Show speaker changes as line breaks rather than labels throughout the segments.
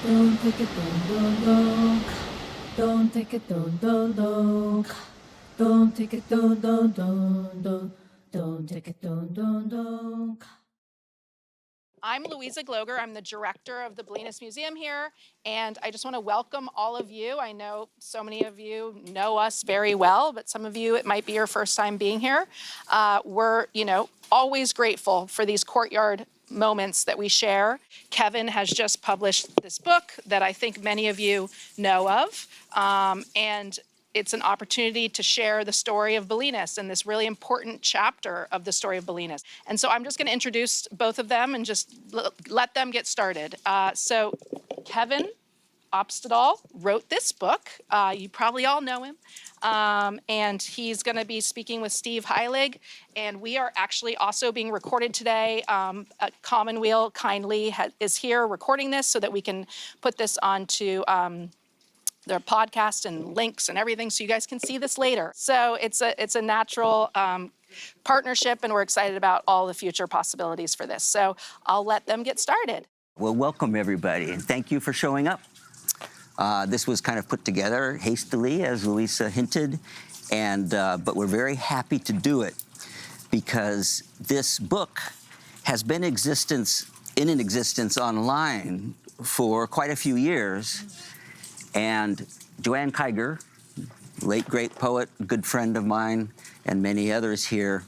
Don't take it, don't. Don't take it, don't. Don't take it, don't. Don't take it, don't.
I'm Louisa Gloger. I'm the director of the Bolinas Museum here, and I just want to welcome all of you. I know so many of you know us very well, but some of you, it might be your first time being here. We're, always grateful for these courtyard moments that we share. Kevin has just published this book that I think many of you know of, and it's an opportunity to share the story of Bolinas and this really important chapter of the story of Bolinas. And so I'm just going to introduce both of them and just let them get started. So Kevin Opstedal wrote this book. You probably all know him. And he's going to be speaking with Steve Heilig. And we are actually also being recorded today. Commonweal kindly is here recording this so that we can put this onto their podcast and links and everything, so you guys can see this later. So it's a natural partnership, and we're excited about all the future possibilities for this. So I'll let them get started.
Well, welcome everybody, and thank you for showing up. This was kind of put together hastily, as Louisa hinted, and but we're very happy to do it because this book has been in existence online for quite a few years. And Joanne Kyger, late great poet, good friend of mine, and many others here,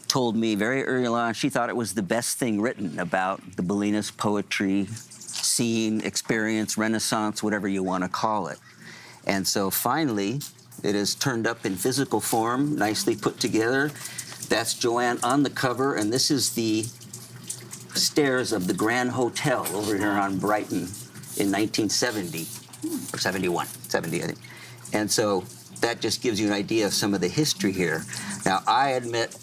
told me very early on she thought it was the best thing written about the Bolinas poetry scene, experience, renaissance, whatever you want to call it. And so finally, it is turned up in physical form, nicely put together. That's Joanne on the cover, and this is the stairs of the Grand Hotel over here on Brighton in 1970. Or 70, I think. And so that just gives you an idea of some of the history here. Now, I met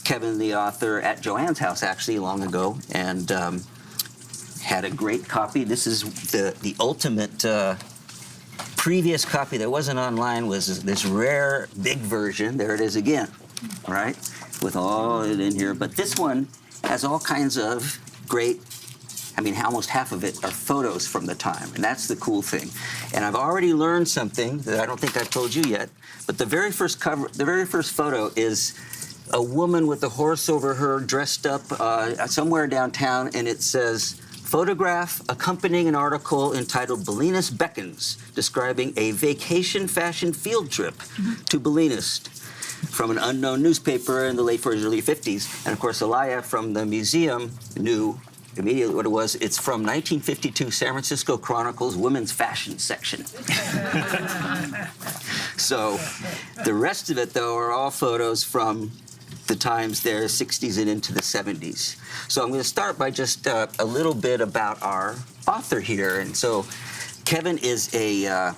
Kevin, the author, at Joanne's house, actually, long ago, and had a great copy. This is the ultimate previous copy that wasn't online, was this rare, big version. There it is again, right? With all it in here. But this one has all kinds of great, almost half of it are photos from the time, and that's the cool thing. And I've already learned something that I don't think I've told you yet, but the very first photo is a woman with a horse over her, dressed up somewhere downtown, and it says, photograph accompanying an article entitled Bolinas Beckons, describing a vacation fashion field trip to Bolinas, from an unknown newspaper in the late 40s, early 50s. And of course, Elia from the museum knew immediately what it was. It's from 1952 San Francisco Chronicle's women's fashion section. So the rest of it, though, are all photos from the times there, 60s and into the 70s. So I'm going to start by just a little bit about our author here. And so Kevin is a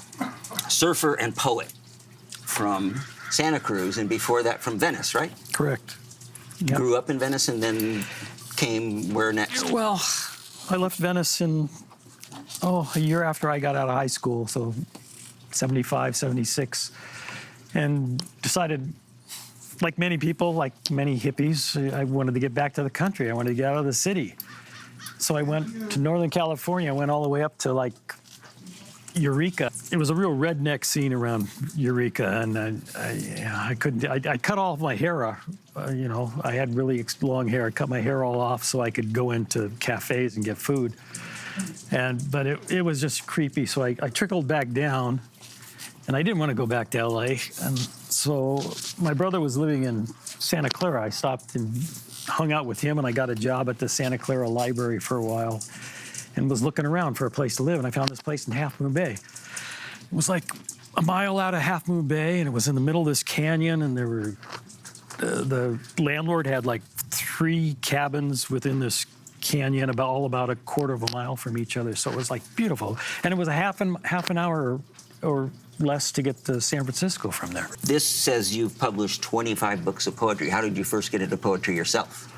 surfer and poet from Santa Cruz, and before that from Venice, right?
Correct. Yep.
Grew up in Venice and then came where next?
Well, I left Venice a year after I got out of high school, so 75, 76, and decided, like many people, like many hippies, I wanted to get back to the country. I wanted to get out of the city. So I went to Northern California. I went all the way up to, Eureka. It was a real redneck scene around Eureka, and I cut all of my hair off. I had really long hair. I cut my hair all off so I could go into cafes and get food. But it was just creepy, so I trickled back down, and I didn't want to go back to LA. And so my brother was living in Santa Clara. I stopped and hung out with him, and I got a job at the Santa Clara Library for a while, and was looking around for a place to live, and I found this place in Half Moon Bay. It was like a mile out of Half Moon Bay, and it was in the middle of this canyon, and there were the landlord had 3 cabins within this canyon, about a quarter of a mile from each other. So it was beautiful, and it was a half an hour or less to get to San Francisco from there.
This says you've published 25 books of poetry. How did you first get into poetry yourself?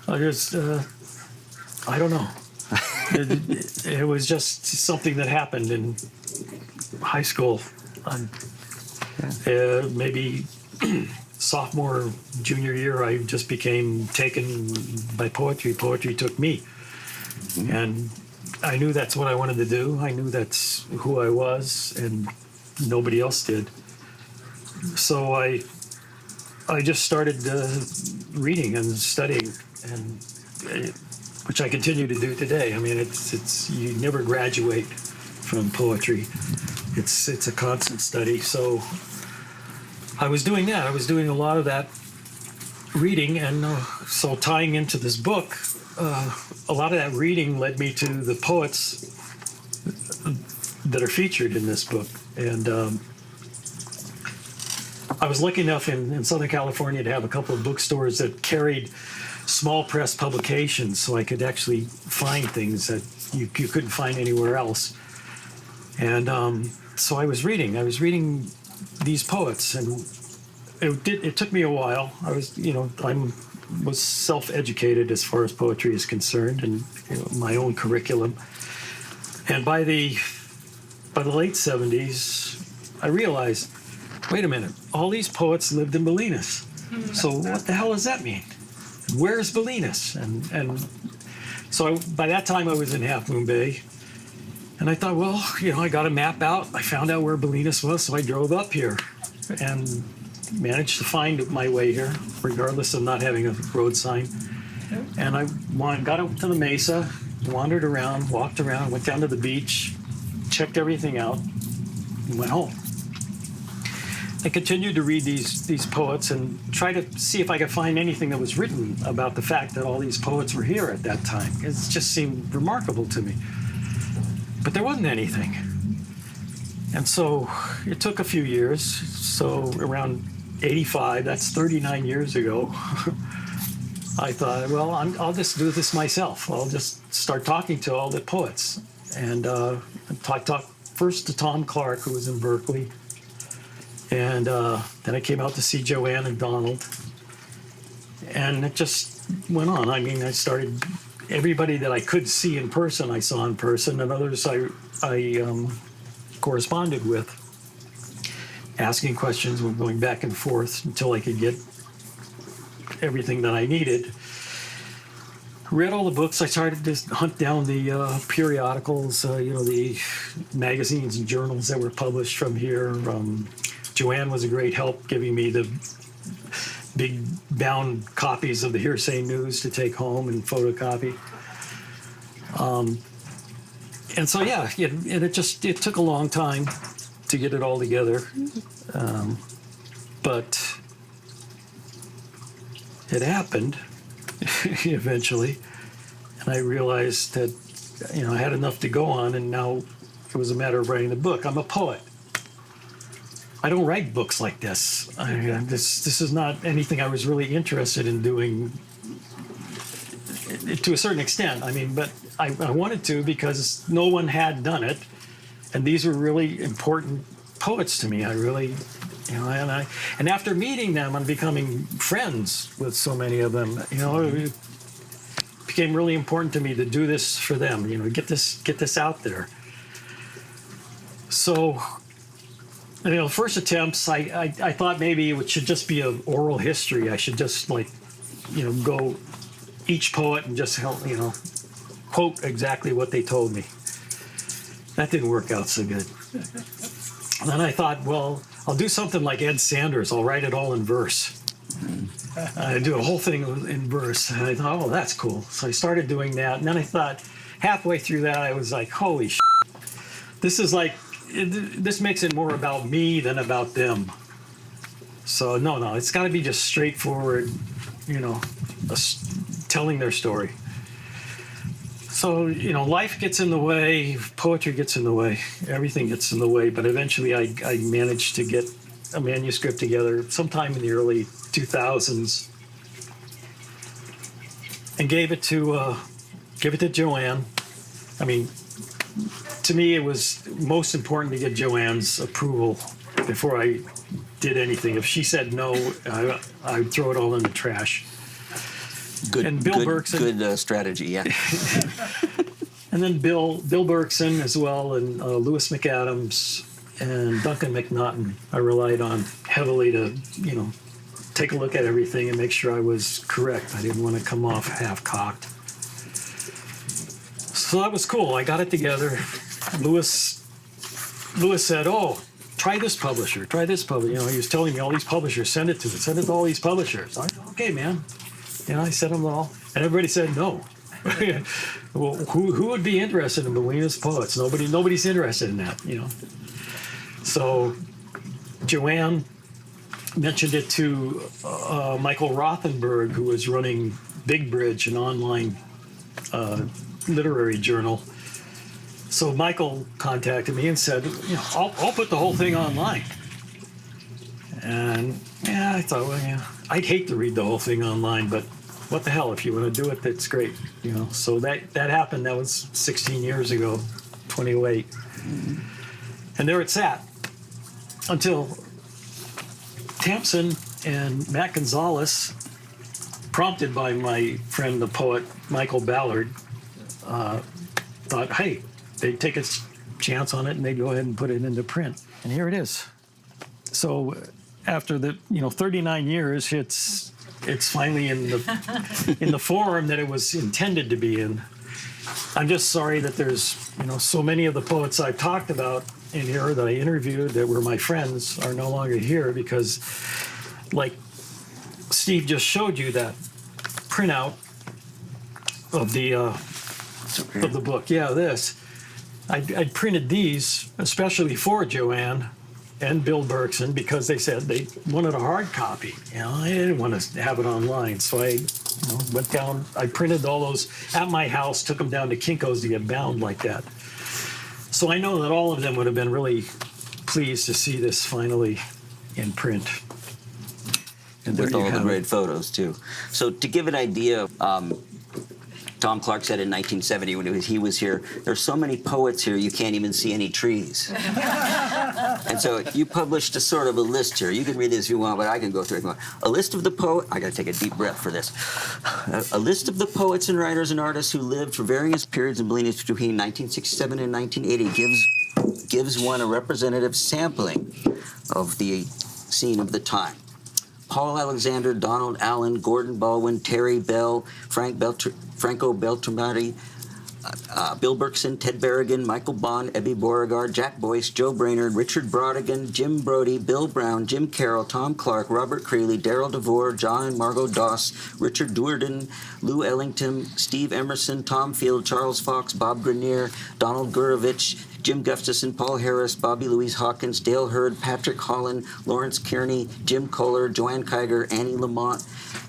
I don't know. It was just something that happened in high school. Maybe sophomore, junior year, I just became taken by poetry. Poetry took me. And I knew that's what I wanted to do. I knew that's who I was, and nobody else did. So I just started reading and studying, and which I continue to do today. I mean, it's you never graduate from poetry. It's a constant study. So I was doing that. I was doing a lot of that reading, and so tying into this book, a lot of that reading led me to the poets that are featured in this book. And I was lucky enough in Southern California to have a couple of bookstores that carried small press publications, so I could actually find things that you couldn't find anywhere else. And so I was reading these poets, and it took me a while. I was self-educated as far as poetry is concerned, and my own curriculum. And by the late 70s, I realized, wait a minute, all these poets lived in Bolinas. So what the hell does that mean? Where's Bolinas? And so by that time I was in Half Moon Bay, and I thought, well, I got a map out. I found out where Bolinas was, so I drove up here and managed to find my way here, regardless of not having a road sign. And I got up to the mesa, wandered around, walked around, went down to the beach, checked everything out, and went home. I continued to read these poets and try to see if I could find anything that was written about the fact that all these poets were here at that time. It just seemed remarkable to me. But there wasn't anything. And so it took a few years. So around 85, that's 39 years ago, I thought, well, I'll just do this myself. I'll just start talking to all the poets. And I talked first to Tom Clark, who was in Berkeley. And then I came out to see Joanne and Donald. And it just went on. I mean, I started, everybody that I could see in person, I saw in person, and others I corresponded with, asking questions, going back and forth until I could get everything that I needed. Read all the books. I started to hunt down the periodicals, the magazines and journals that were published from here. Joanne was a great help, giving me the big bound copies of the Hearsay News to take home and photocopy. And so, yeah, it took a long time to get it all together. But it happened eventually. And I realized that, I had enough to go on, and now it was a matter of writing the book. I'm a poet. I don't write books like this. This is not anything I was really interested in doing to a certain extent. I mean, but I wanted to because no one had done it. And these were really important poets to me. I really, and after meeting them and becoming friends with so many of them, it became really important to me to do this for them, get this out there. So, first attempts, I thought maybe it should just be an oral history. I should just go each poet and just help, quote exactly what they told me. That didn't work out so good. And then I thought, well, I'll do something like Ed Sanders. I'll write it all in verse. I do a whole thing in verse. And I thought, oh, that's cool. So I started doing that. And then I thought, halfway through that, I was like, holy shit. This makes it more about me than about them. So no, it's got to be just straightforward, telling their story. So, life gets in the way, poetry gets in the way, everything gets in the way, but eventually I managed to get a manuscript together sometime in the early 2000s and gave it to Joanne. I mean, to me, it was most important to get Joanne's approval before I did anything. If she said no, I'd throw it all in the trash.
Good,
and Bill Berkson.
Good strategy, yeah.
And then Bill Berkson as well, and Lewis McAdams and Duncan McNaughton I relied on heavily to, take a look at everything and make sure I was correct. I didn't want to come off half-cocked. So that was cool. I got it together. Lewis said, "Oh, try this publisher. Try this publisher." You know, he was telling me all these publishers. Send it to all these publishers. I said, "Okay, man." And I sent them all, and everybody said no. Well, who would be interested in Bolinas poets? Nobody's interested in that, you know. So Joanne mentioned it to Michael Rothenberg, who was running Big Bridge, an online literary journal. So Michael contacted me and said, you know, I'll put the whole thing online. And yeah, I thought, well, yeah, I'd hate to read the whole thing online, but what the hell, if you want to do it, that's great, you know. So that happened. That was 16 years ago, 2008. Mm-hmm. And there it sat until Tampson and Matt Gonzalez, prompted by my friend, the poet Michael Ballard, thought, hey, they'd take a chance on it and they'd go ahead and put it into print. And here it is. So after 39 years, it's finally in the form that it was intended to be in. I'm just sorry that there's, so many of the poets I've talked about in here that I interviewed that were my friends are no longer here, because like Steve just showed you that printout of the book. Yeah, this. I printed these especially for Joanne and Bill Berkson because they said they wanted a hard copy. I didn't want to have it online, so I went down. I printed all those at my house, took them down to Kinko's to get bound like that. So I know that all of them would have been really pleased to see this finally in print.
And with all the great photos too. So to give an idea, Tom Clark said in 1970 when he was here, there's so many poets here you can't even see any trees. And so you published a sort of a list here. You can read this if you want, but I can go through it if you want. A list of the I got to take a deep breath for this. A list of the poets and writers and artists who lived for various periods in Bolinas between 1967 and 1980 gives one a representative sampling of the scene of the time. Paul Alexander, Donald Allen, Gordon Baldwin, Terry Bell, Franco Beltrami, Bill Berkson, Ted Berrigan, Michael Bond, Ebby Beauregard, Jack Boyce, Joe Brainerd, Richard Brodigan, Jim Brody, Bill Brown, Jim Carroll, Tom Clark, Robert Creeley, Darrell DeVore, John and Margot Doss, Richard Duerden, Lou Ellington, Steve Emerson, Tom Field, Charles Fox, Bob Grenier, Donald Gurovich, Jim Gustafson, Paul Harris, Bobby Louise Hawkins, Dale Hurd, Patrick Holland, Lawrence Kearney, Jim Kohler, Joanne Kyger, Annie Lamont,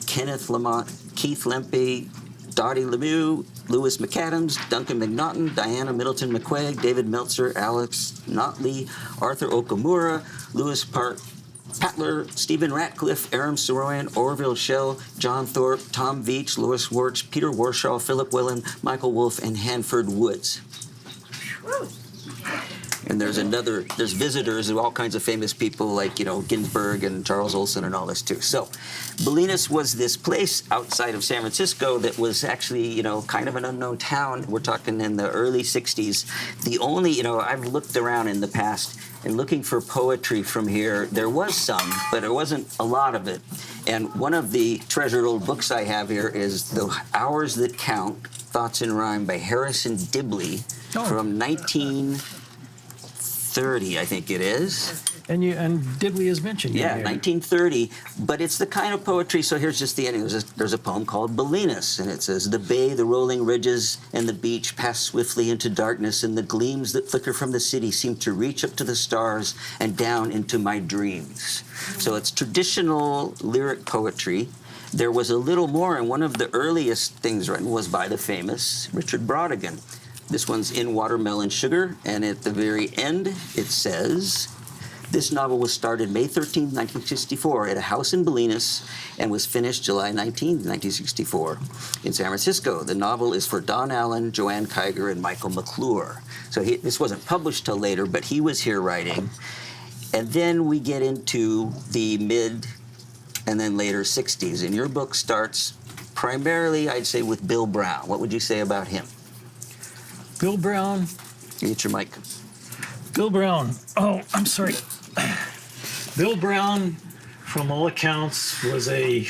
Kenneth Lamont, Keith Lempe, Dottie Lemieux, Lewis McAdams, Duncan McNaughton, Diana Middleton McQuaig, David Meltzer, Alex Notley, Arthur Okamura, Louis Patler, Stephen Ratcliffe, Aram Saroyan, Orville Schell, John Thorpe, Tom Veach, Louis Warch, Peter Warshaw, Philip Whalen, Michael Wolfe, and Hanford Woods. And there's visitors of all kinds of famous people like, Ginsberg and Charles Olson and all this too. So Bolinas was this place outside of San Francisco that was actually, kind of an unknown town. We're talking in the early 60s. The only, I've looked around in the past and looking for poetry from here. There was some, but there wasn't a lot of it. And one of the treasured old books I have here is The Hours That Count, Thoughts in Rhyme by Harrison Dibley from 1930, I think it is.
And Dibley is mentioned.
Yeah, 1930. But it's the kind of poetry. So here's just the ending. There's a poem called Bolinas, and it says, "The bay, the rolling ridges, and the beach pass swiftly into darkness, and the gleams that flicker from the city seem to reach up to the stars and down into my dreams." So it's traditional lyric poetry. There was a little more, and one of the earliest things written was by the famous Richard Brodigan. This one's in Watermelon Sugar, and at the very end it says, "This novel was started May 13, 1964 at a house in Bolinas and was finished July 19, 1964 in San Francisco. The novel is for Don Allen, Joanne Kyger, and Michael McClure." So this wasn't published till later, but he was here writing. And then we get into the mid and then later 60s. And your book starts primarily, I'd say, with Bill Brown. What would you say about him?
Bill Brown.
Get your mic.
Bill Brown. Oh, I'm sorry. Bill Brown, from all accounts, was a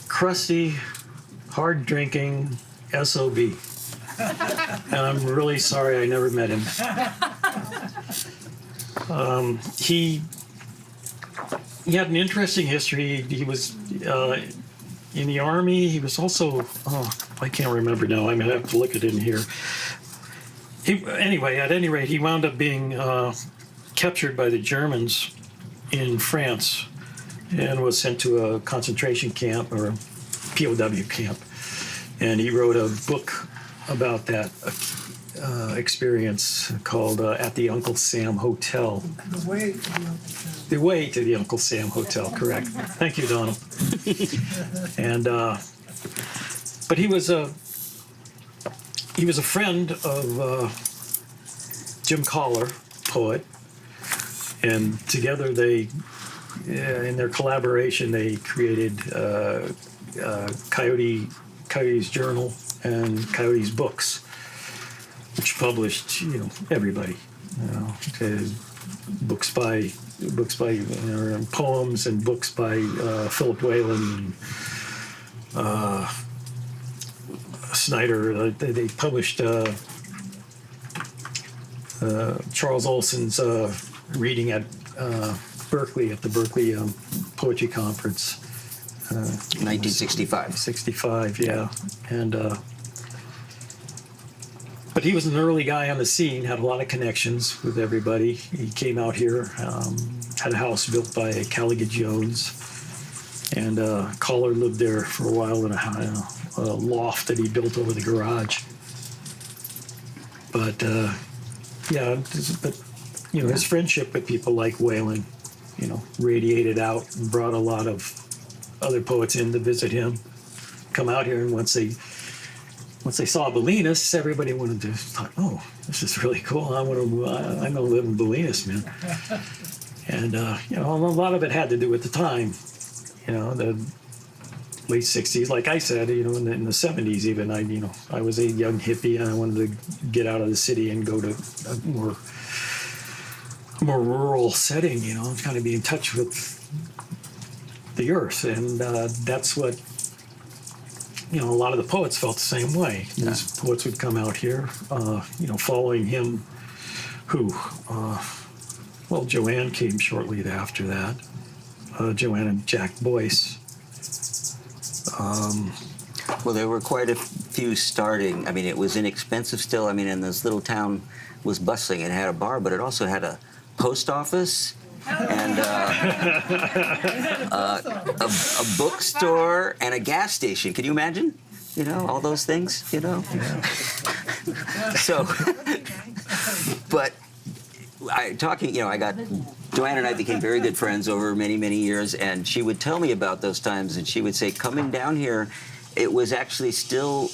crusty, hard-drinking SOB. And I'm really sorry I never met him. He had an interesting history. He was in the Army. He was also, I can't remember now. I'm going to have to look at it in here. Anyway, at any rate, he wound up being captured by the Germans in France and was sent to a concentration camp or a POW camp. And he wrote a book about that experience called At the Uncle Sam Hotel. The Way to the Uncle Sam Hotel, correct. Thank you, Donald. And but he was a friend of Jim Collar, poet, and together they, in their collaboration, they created Coyote's Journal and Coyote's Books, which published, everybody, books by poems and books by Philip Whalen, Snyder. They published Charles Olson's reading at Berkeley at the Berkeley Poetry Conference.
1965.
65, yeah. And but he was an early guy on the scene, had a lot of connections with everybody. He came out here, had a house built by Callaghan Jones, and Collar lived there for a while in a loft that he built over the garage. But his friendship with people like Whalen, radiated out and brought a lot of other poets in to visit him, come out here, and once they saw Bolinas, everybody wanted to thought, oh, this is really cool. I'm gonna live in Bolinas, man. And a lot of it had to do with the time, the late '60s. Like I said, in the '70s, even I was a young hippie and I wanted to get out of the city and go to a more rural setting, kind of be in touch with the earth, and that's what a lot of the poets felt the same way. Yeah. These poets would come out here, following him. Joanne came shortly after that. Joanne and Jack Boyce.
Well, there were quite a few starting. I mean, it was inexpensive still. I mean, and this little town was bustling. It had a bar, but it also had a post office and a bookstore and a gas station. Can you imagine? All those things.
Yeah.
So, but I got Joanne and I became very good friends over many, many years, and she would tell me about those times, and she would say, coming down here, it was actually still,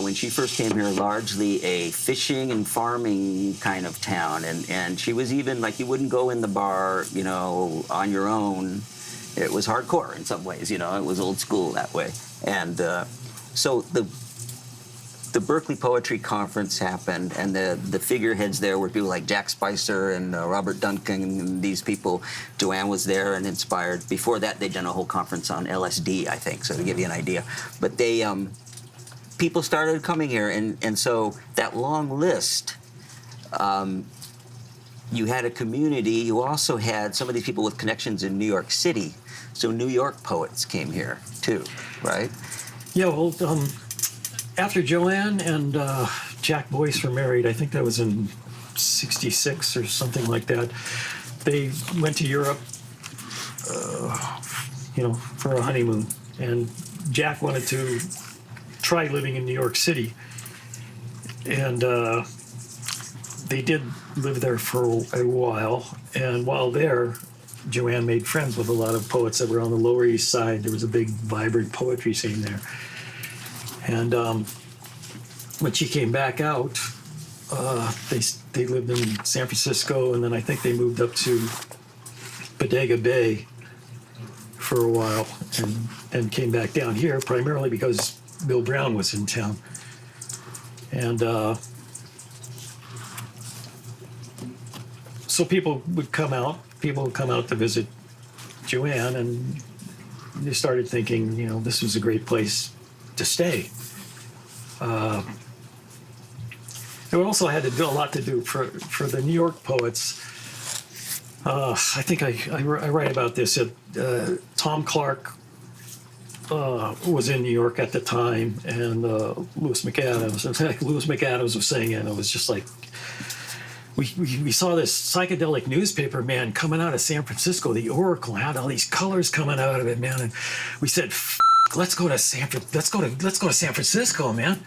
when she first came here, largely a fishing and farming kind of town. And she was even, like, you wouldn't go in the bar, on your own. It was hardcore in some ways, it was old school that way. And so the Berkeley Poetry Conference happened, and the figureheads there were people like Jack Spicer and Robert Duncan and these people. Joanne was there and inspired. Before that, they'd done a whole conference on LSD, I think, so to give you an idea. But people started coming here, and so that long list, you had a community. You also had some of these people with connections in New York City. So New York poets came here, too, right?
Yeah, well, after Joanne and Jack Boyce were married, I think that was in '66 or something like that, they went to Europe, for a honeymoon. And Jack wanted to try living in New York City. And they did live there for a while. And while there, Joanne made friends with a lot of poets that were on the Lower East Side. There was a big, vibrant poetry scene there. And when she came back out, they lived in San Francisco, and then I think they moved up to Bodega Bay for a while, and came back down here primarily because Bill Brown was in town. And so people would come out to visit Joanne, and they started thinking, this was a great place to stay. it also had to do a lot to do for the New York poets. I think I write about this. Tom Clark was in New York at the time, and Lewis McAdams. In fact, Lewis McAdams was saying it, and it was just like, we saw this psychedelic newspaper, man, coming out of San Francisco, the Oracle, had all these colors coming out of it, man, and we said, let's go to San Francisco, man.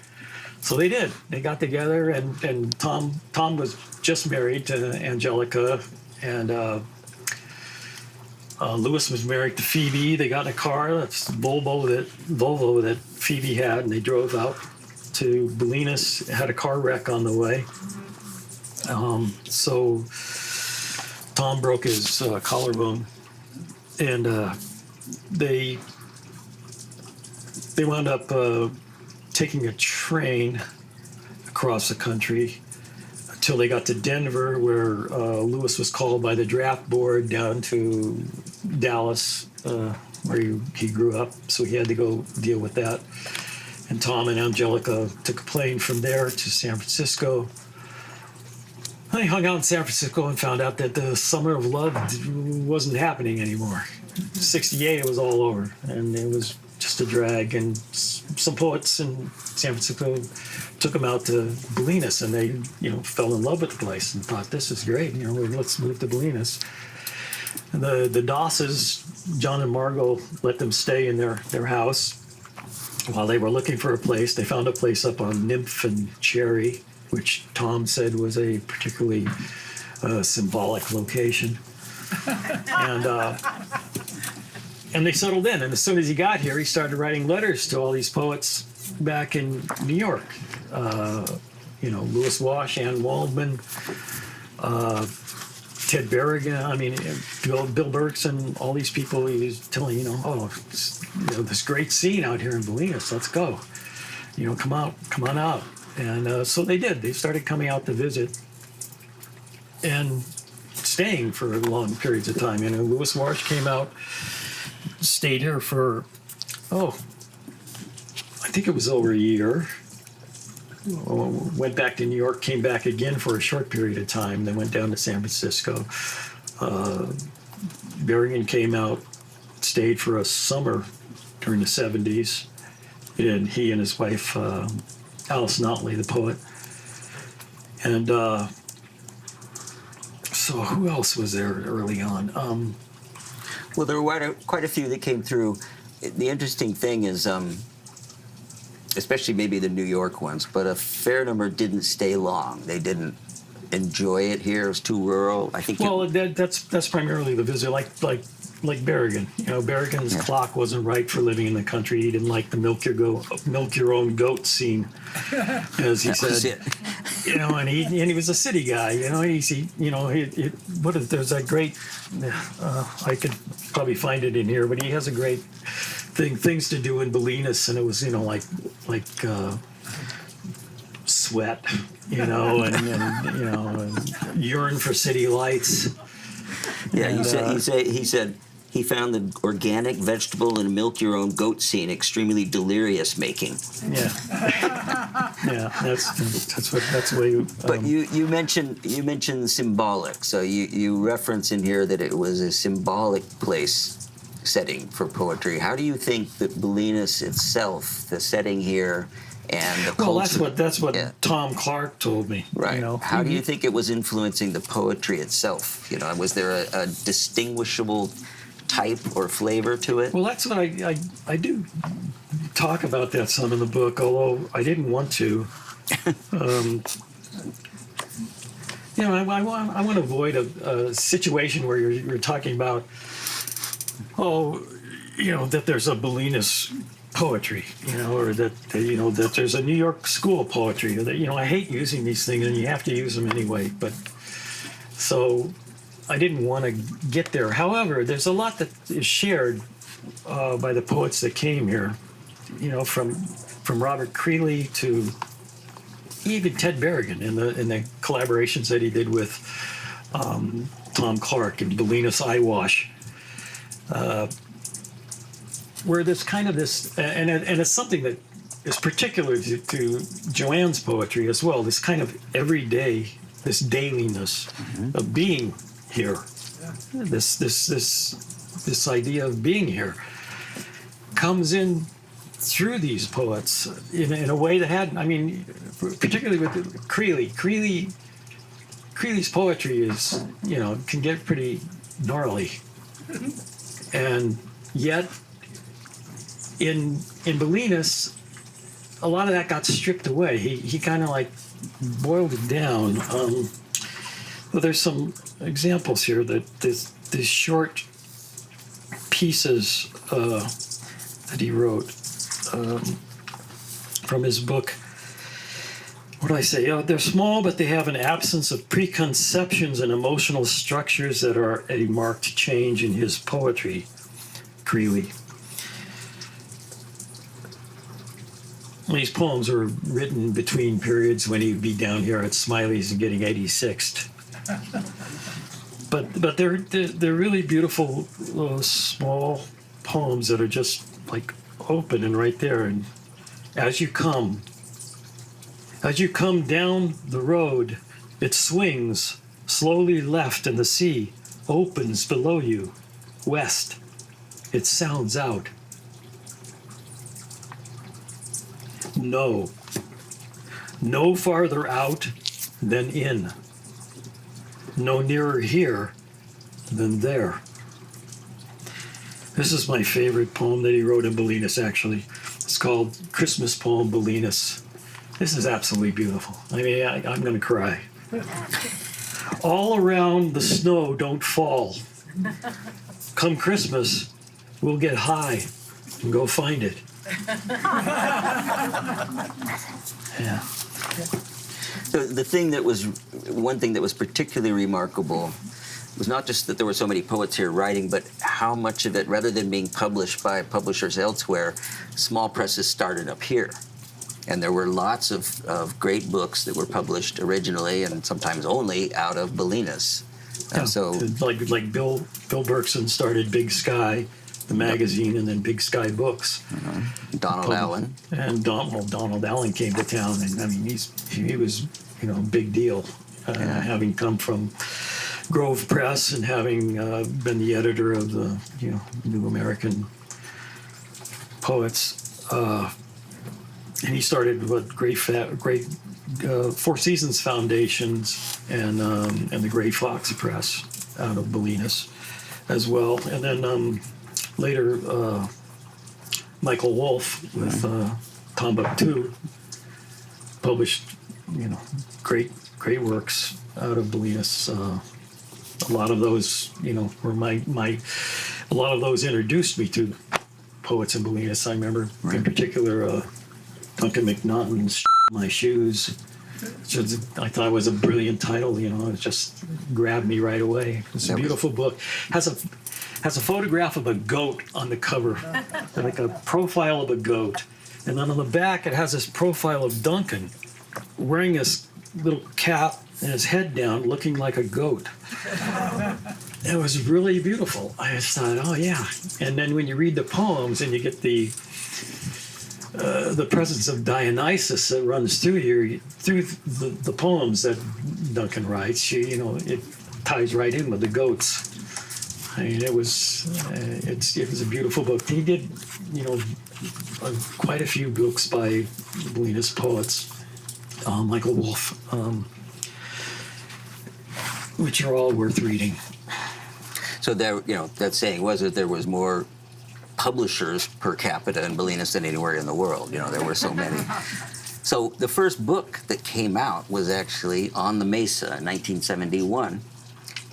So they did. They got together, and Tom was just married to Angelica, and Lewis was married to Phoebe. They got in a car, that's Volvo that Phoebe had, and they drove out to Bolinas, had a car wreck on the way. So Tom broke his collarbone, and they wound up taking a train across the country until they got to Denver, where Lewis was called by the draft board down to Dallas, where he grew up, so he had to go deal with that. And Tom and Angelica took a plane from there to San Francisco. I hung out in San Francisco and found out that the Summer of Love wasn't happening anymore. 68, it was all over, and it was just a drag. And some poets in San Francisco took them out to Bolinas, and they, fell in love with the place and thought, this is great. Let's move to Bolinas. And the Dosses, John and Margot, let them stay in their house while they were looking for a place. They found a place up on Nymph and Cherry, which Tom said was a particularly symbolic location. And they settled in. And as soon as he got here, he started writing letters to all these poets back in New York. Lewis Wash, Ann Waldman, Ted Berrigan, Bill Berkson, all these people. He was telling, this great scene out here in Bolinas. Let's go. Come on out. And so they did. They started coming out to visit and staying for long periods of time. Lewis Wash came out, stayed here for, I think it was over a year. Went back to New York, came back again for a short period of time, then went down to San Francisco. Berrigan came out, stayed for a summer during the 70s. And he and his wife, Alice Notley, the poet. And so who else was there early on?
Well, there were quite a few that came through. The interesting thing is, especially maybe the New York ones, but a fair number didn't stay long. They didn't enjoy it here. It was too rural. I think.
Well, that's primarily the visitor, like Berrigan. Berrigan's clock wasn't right for living in the country. He didn't like the milk your own goat scene, as he said. And he was a city guy. There's that great. I could probably find it in here, but he has a great things to do in Bolinas, and it was like sweat, and yearn for city lights.
Yeah,
and,
he said he found the organic vegetable and milk your own goat scene extremely delirious making.
Yeah, that's the way you.
But you mentioned symbolic, so you reference in here that it was a symbolic place setting for poetry. How do you think that Bolinas itself, the setting here, and the culture?
Well, that's what Tom Clark told me.
Right. How do you think it was influencing the poetry itself? Was there a distinguishable type or flavor to it?
Well, that's what I do talk about that some in the book, although I didn't want to. I want to avoid a situation where you're talking about, that there's a Bolinas poetry, or that there's a New York school poetry, or that, I hate using these things, and you have to use them anyway. But so I didn't want to get there. However, there's a lot that is shared by the poets that came here, from Robert Creeley to even Ted Berrigan in the collaborations that he did with Tom Clark and Bolinas Eyewash. Where there's kind of this, and it's something that is particular to Joanne's poetry as well. This kind of everyday, this dailiness of being here. This idea of being here comes in through these poets in a way that had, I mean, particularly with Creeley. Creeley's poetry is, can get pretty gnarly. And yet, in Bolinas, a lot of that got stripped away. He kind of like boiled it down. Well, there's some examples here that these short pieces that he wrote from his book. What do I say? They're small, but they have an absence of preconceptions and emotional structures that are a marked change in his poetry. Creeley. These poems were written between periods when he'd be down here at Smiley's and getting 86th. But they're really beautiful small poems that are just like open and right there. And as you come down the road, it swings slowly left, and the sea opens below you, west. It sounds out. No farther out than in. No nearer here than there. This is my favorite poem that he wrote in Bolinas, actually. It's called Christmas Poem Bolinas. This is absolutely beautiful. I mean, I'm going to cry. All around the snow don't fall. Come Christmas, we'll get high and go find it. Yeah.
So one thing that was particularly remarkable was not just that there were so many poets here writing, but how much of it, rather than being published by publishers elsewhere, small presses started up here. And there were lots of great books that were published originally and sometimes only out of Bolinas.
Yeah,
so,
like Bill Berkson started Big Sky, the magazine, and then Big Sky Books.
Donald Allen.
And Donald Allen came to town, and I mean he was a big deal, having come from Grove Press and having been the editor of the New American Poets. And he started great Four Seasons Foundations and the Gray Fox Press out of Bolinas as well. And then later Michael Wolff with Tombouctou published great works out of Bolinas. A lot of those were a lot of those introduced me to poets in Bolinas. I remember in particular Duncan McNaughton's My Shoes. I thought it was a brilliant title, it just grabbed me right away. It's a beautiful book. Has a photograph of a goat on the cover, like a profile of a goat. And then on the back it has this profile of Duncan wearing this little cap and his head down looking like a goat. It was really beautiful. I just thought, oh yeah. And then when you read the poems and you get the presence of Dionysus that runs through here, through the poems that Duncan writes, it ties right in with the goats. I mean, it was a beautiful book. He did, quite a few books by Bolinas poets, Michael Wolff, which are all worth reading.
So there, that saying was that there was more publishers per capita in Bolinas than anywhere in the world. There were so many. So the first book that came out was actually On the Mesa in 1971.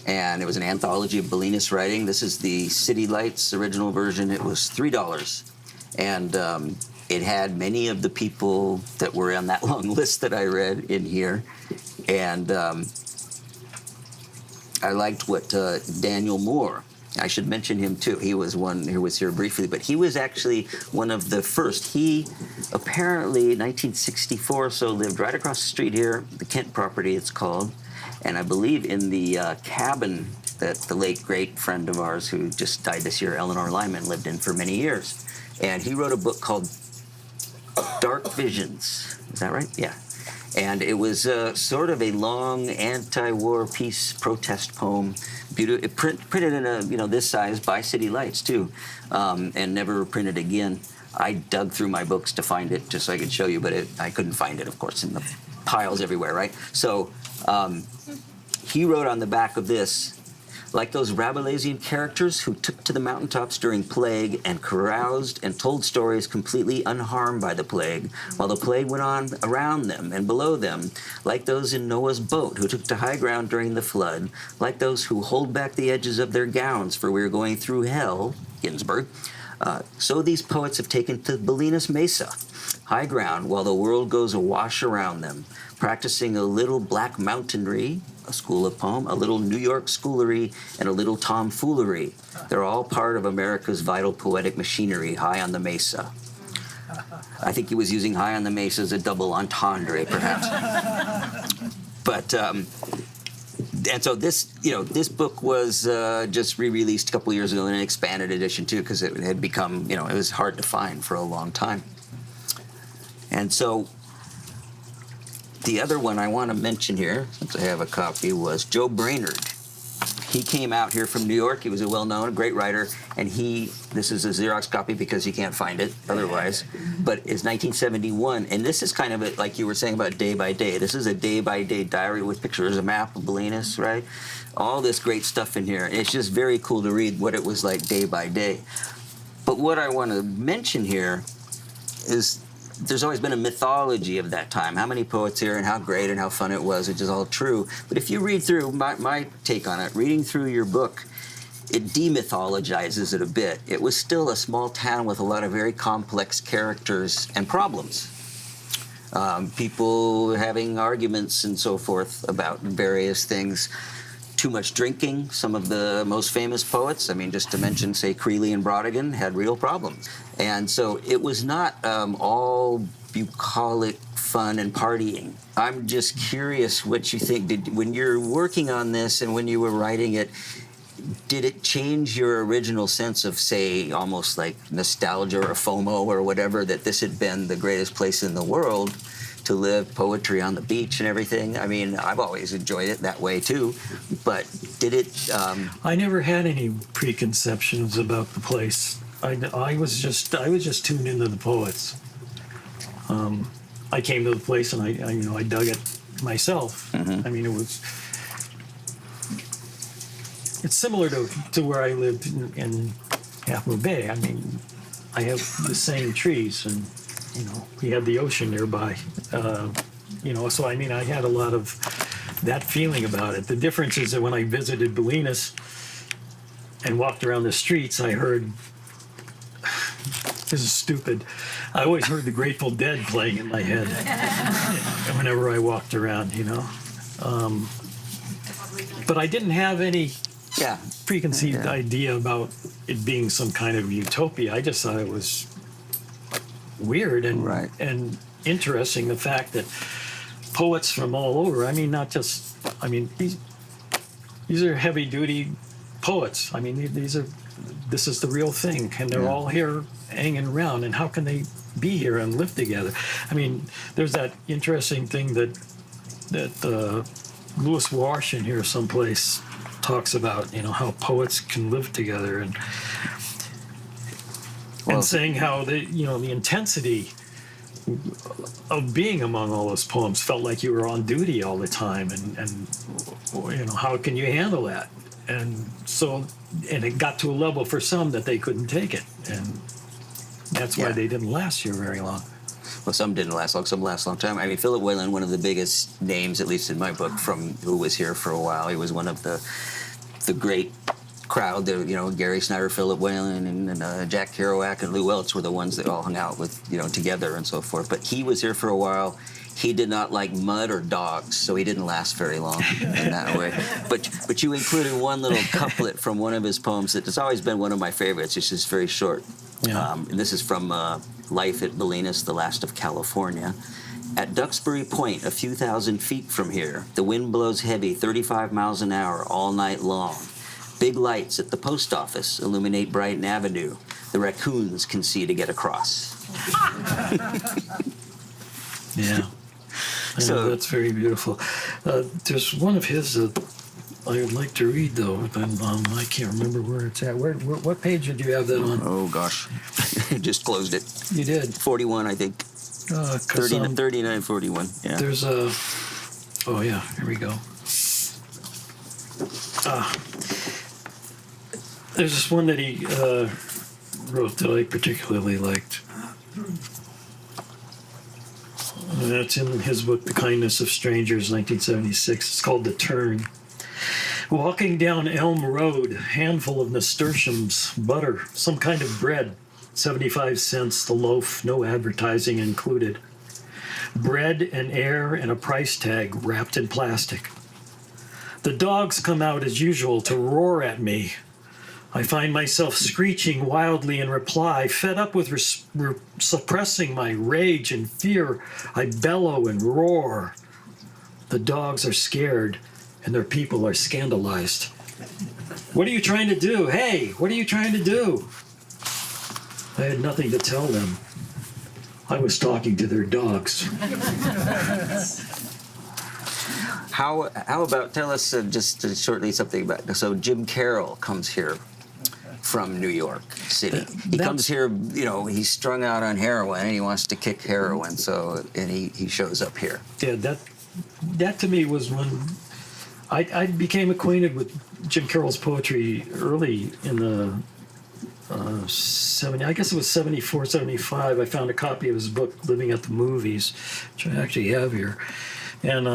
And it was an anthology of Bolinas writing. This is the City Lights original version. It was $3. And it had many of the people that were on that long list that I read in here. And I liked what Daniel Moore, I should mention him too. He was one who was here briefly, but he was actually one of the first. He apparently, in 1964 or so, lived right across the street here, the Kent property it's called. And I believe in the cabin that the late great friend of ours who just died this year, Eleanor Lyman, lived in for many years. And he wrote a book called Dark Visions. Is that right? Yeah. And it was sort of a long anti-war peace protest poem. It printed in this size by City Lights too, and never printed again. I dug through my books to find it just so I could show you, but I couldn't find it, of course, in the piles everywhere, right? So he wrote on the back of this, like those Rabelaisian characters who took to the mountaintops during plague and caroused and told stories completely unharmed by the plague, while the plague went on around them and below them, like those in Noah's boat who took to high ground during the flood, like those who hold back the edges of their gowns for we're going through hell, Ginsburg. So these poets have taken to Bolinas Mesa, high ground, while the world goes awash around them, practicing a little black mountainery, a school of poem, a little New York schoolery, and a little tomfoolery. They're all part of America's vital poetic machinery high on the mesa. I think he was using high on the mesa as a double entendre, perhaps. But, and so this book was just re-released a couple years ago in an expanded edition too, because it had become, it was hard to find for a long time. And so the other one I want to mention here, since I have a copy, was Joe Brainerd. He came out here from New York. He was a well-known, great writer, and this is a Xerox copy because you can't find it otherwise, but it's 1971, and this is kind of like you were saying about day by day. This is a day-by-day diary with pictures, a map of Bolinas, right? All this great stuff in here. It's just very cool to read what it was like day by day. But what I want to mention here is there's always been a mythology of that time. How many poets here and how great and how fun it was, which is all true. But if you read through, my take on it, reading through your book, it demythologizes it a bit. It was still a small town with a lot of very complex characters and problems. People having arguments and so forth about various things. Too much drinking. Some of the most famous poets, just to mention, say, Creeley and Brodigan, had real problems. And so it was not all bucolic fun and partying. I'm just curious what you think. When you're working on this and when you were writing it, did it change your original sense of, say, almost like nostalgia or FOMO or whatever, that this had been the greatest place in the world to live, poetry on the beach and everything? I've always enjoyed it that way too, but did it...
I never had any preconceptions about the place. I was just tuned into the poets. I came to the place and I dug it myself. Mm-hmm. It's similar to where I lived in Half Moon Bay. I have the same trees, and we had the ocean nearby. So I had a lot of that feeling about it. The difference is that when I visited Bolinas and walked around the streets, I heard, this is stupid, I always heard the Grateful Dead playing in my head whenever I walked around, But I didn't have any preconceived idea about it being some kind of utopia. I just thought it was weird and interesting, the fact that poets from all over, these are heavy duty poets. This is the real thing, and they're all here hanging around, and how can they be here and live together? There's that interesting thing that Lew Welch in here someplace talks about, how poets can live together, and saying how the intensity of being among all those poems felt like you were on duty all the time, and how can you handle that? And it got to a level for some that they couldn't take it, and that's why they didn't last here very long.
Well, some didn't last long, some last a long time. Philip Whalen, one of the biggest names, at least in my book, who was here for a while. He was one of the great crowd. Gary Snyder, Philip Whalen, and Jack Kerouac and Lew Welch were the ones that all hung out with, together and so forth. But he was here for a while. He did not like mud or dogs, so he didn't last very long in that way. But you included one little couplet from one of his poems that has always been one of my favorites. It's just very short. Yeah. And this is from Life at Bolinas, the Last of California. At Duxbury Point, a few thousand feet from here, the wind blows heavy, 35 miles an hour all night long. Big lights at the post office illuminate Brighton Avenue. The raccoons can see to get across.
Yeah.
So-
That's very beautiful. There's one of his that I would like to read, though. And, I can't remember where it's at. What page did you have that on?
Oh, gosh. Just closed it.
You did.
41, I think.
'Cause,
39, 41. Yeah.
there's a. Oh yeah, here we go. There's this one that he wrote that I particularly liked. And that's in his book, The Kindness of Strangers, 1976. It's called The Turn. Walking down Elm Road, handful of nasturtiums, butter, some kind of bread, 75 cents the loaf, no advertising included. Bread and air and a price tag wrapped in plastic. The dogs come out as usual to roar at me. I find myself screeching wildly in reply, fed up with suppressing my rage and fear. I bellow and roar. The dogs are scared, and their people are scandalized. What are you trying to do? Hey, what are you trying to do? I had nothing to tell them. I was talking to their dogs.
How about, tell us just shortly something about, so Jim Carroll comes here from New York City. He comes here, he's strung out on heroin and he wants to kick heroin, and he shows up here.
Yeah, that to me was when I became acquainted with Jim Carroll's poetry early in the 74, 75. I found a copy of his book, Living at the Movies, which I actually have here. And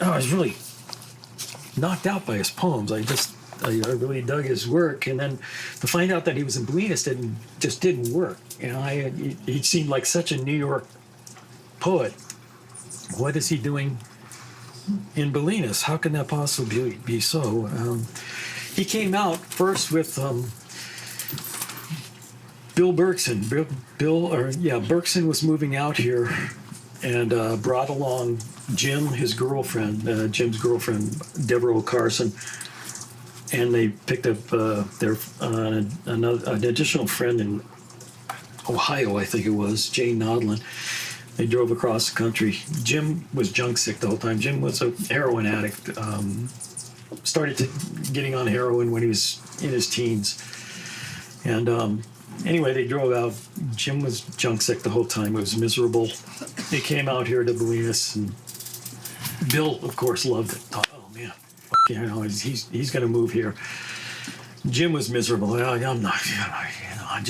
I was really knocked out by his poems. I really dug his work. And then to find out that he was in Bolinas just didn't work. He seemed like such a New York poet. What is he doing in Bolinas? How can that possibly be so? He came out first with Bill Berkson. Berkson was moving out here and brought along Jim, his girlfriend, Jim's girlfriend, Deborah O'Carson, and they picked up an additional friend in Ohio, I think it was, Jane Nodlin. They drove across the country. Jim was junk sick the whole time. Jim was a heroin addict. Started getting on heroin when he was in his teens. And anyway, they drove out. Jim was junk sick the whole time. It was miserable. They came out here to Bolinas, and Bill, of course, loved it. Thought, oh man, he's going to move here. Jim was miserable. I'm not.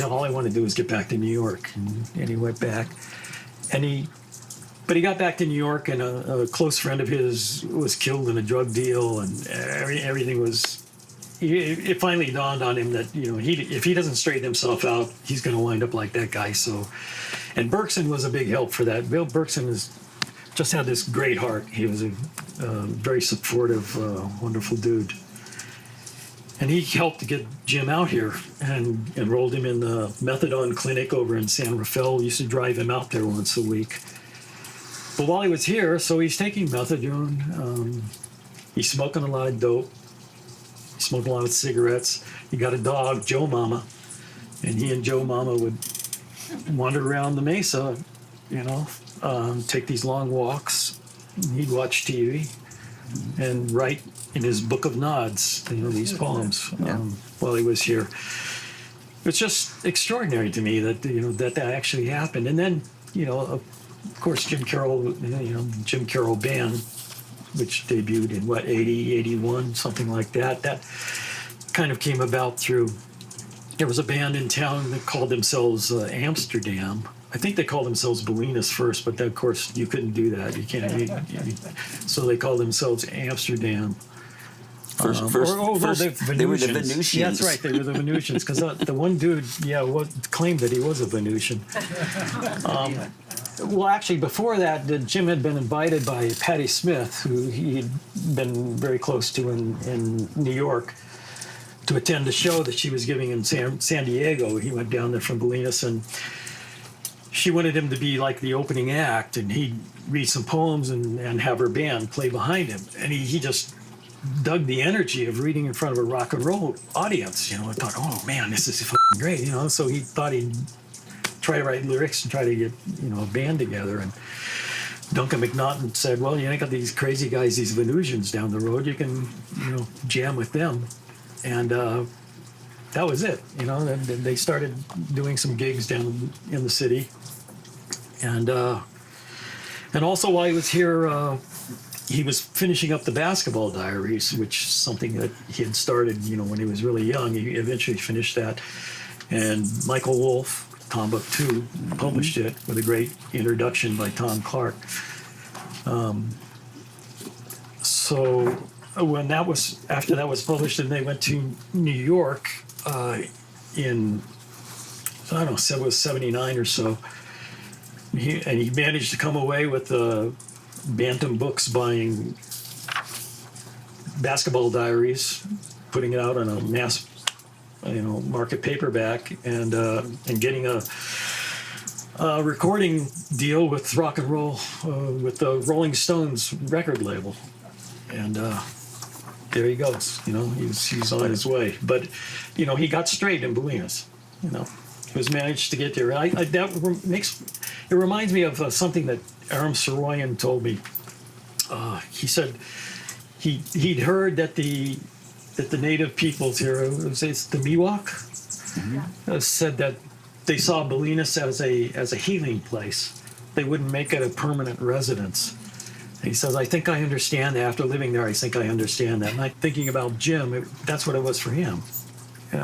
All I want to do is get back to New York, and he went back. But he got back to New York, and a close friend of his was killed in a drug deal, and everything was. It finally dawned on him that if he doesn't straighten himself out, he's going to wind up like that guy. So, and Berkson was a big help for that. Bill Berkson just had this great heart. He was a very supportive, wonderful dude. And he helped to get Jim out here and enrolled him in the methadone clinic over in San Rafael. Used to drive him out there once a week. But while he was here, so he's taking methadone. He's smoking a lot of dope. He's smoking a lot of cigarettes. He got a dog, Joe Mama. And he and Joe Mama would wander around the mesa, take these long walks. He'd watch TV and write in his book of nods, these poems while he was here. It's just extraordinary to me that that actually happened. And then of course Jim Carroll, Jim Carroll Band, which debuted in 80, 81, something like that. That kind of came about through. There was a band in town that called themselves Amsterdam. I think they called themselves Bolinas first, but then, of course you couldn't do that. You can't. So they called themselves Amsterdam.
First, they were the Venusians.
Yeah, that's right. They were the Venusians because the one dude, claimed that he was a Venusian. Well, actually, before that, Jim had been invited by Patti Smith, who he'd been very close to in New York, to attend a show that she was giving in San Diego. He went down there from Bolinas, and she wanted him to be like the opening act, and he'd read some poems and have her band play behind him. And he just dug the energy of reading in front of a rock and roll audience. I thought, oh man, this is fucking great. So he thought he'd try to write lyrics and try to get, a band together. And Duncan McNaughton said, well, you ain't got these crazy guys, these Venusians down the road. You can, jam with them. And that was it. And they started doing some gigs down in the city. And also while he was here, he was finishing up the Basketball Diaries, which is something that he had started, when he was really young. He eventually finished that. And Michael Wolff, Tombuk 2, published it with a great introduction by Tom Clark. So when after that was published, and they went to New York in, I don't know, it was 79 or so. He managed to come away with Bantam Books buying Basketball Diaries, putting it out on a mass, market paperback, and getting a recording deal with rock and roll, with the Rolling Stones record label, and there he goes. He's on his way. But he got straight in Bolinas. He was managed to get there. It reminds me of something that Aram Saroyan told me. He said he'd heard that the native peoples here, it's the Miwok, said that they saw Bolinas as a healing place. They wouldn't make it a permanent residence. And he says, I think I understand that. After living there, I think I understand that. And I'm thinking about Jim, that's what it was for him.